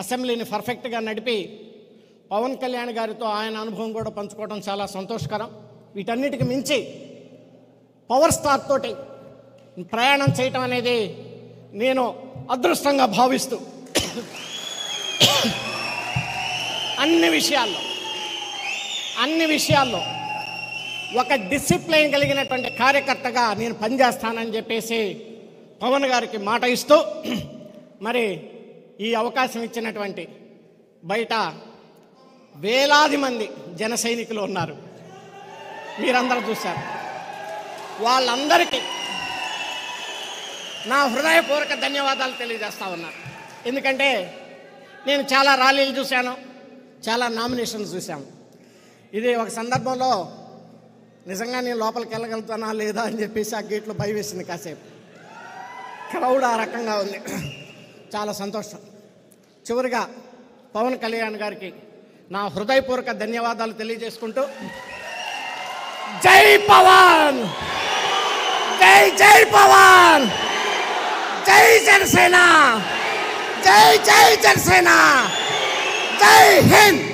అసెంబ్లీని పర్ఫెక్ట్గా నడిపి పవన్ కళ్యాణ్ గారితో ఆయన అనుభవం కూడా పంచుకోవడం చాలా సంతోషకరం. వీటన్నిటికి మించి పవర్ స్టార్ తోటి ప్రయాణం చేయటం అనేది నేను అదృష్టంగా భావిస్తూ అన్ని విషయాల్లో ఒక డిసిప్లైన్ కలిగినటువంటి కార్యకర్తగా నేను పనిచేస్తానని చెప్పేసి పవన్ గారికి మాట ఇస్తూ, మరి ఈ అవకాశం ఇచ్చినటువంటి బయట వేలాది మంది జన సైనికులు ఉన్నారు, మీరందరూ చూశారు. వాళ్ళందరికీ నా హృదయపూర్వక ధన్యవాదాలు తెలియజేస్తా ఉన్నాను. ఎందుకంటే నేను చాలా ర్యాలీలు చూశాను, చాలా నామినేషన్స్ చూశాను. ఇది ఒక సందర్భంలో నిజంగా నేను లోపలికి వెళ్ళగలుగుతానా లేదా అని చెప్పేసి ఆ గేట్లో భయం వేసింది. కాసేపు క్రౌడ్ ఆ రకంగా ఉంది. చాలా సంతోషం. చివరిగా పవన్ కళ్యాణ్ గారికి నా హృదయపూర్వక ధన్యవాదాలు తెలియజేసుకుంటూ, జై పవన్, జై జై పవన్, జై జనసేన, జై జై జనసేన, జై హింద్.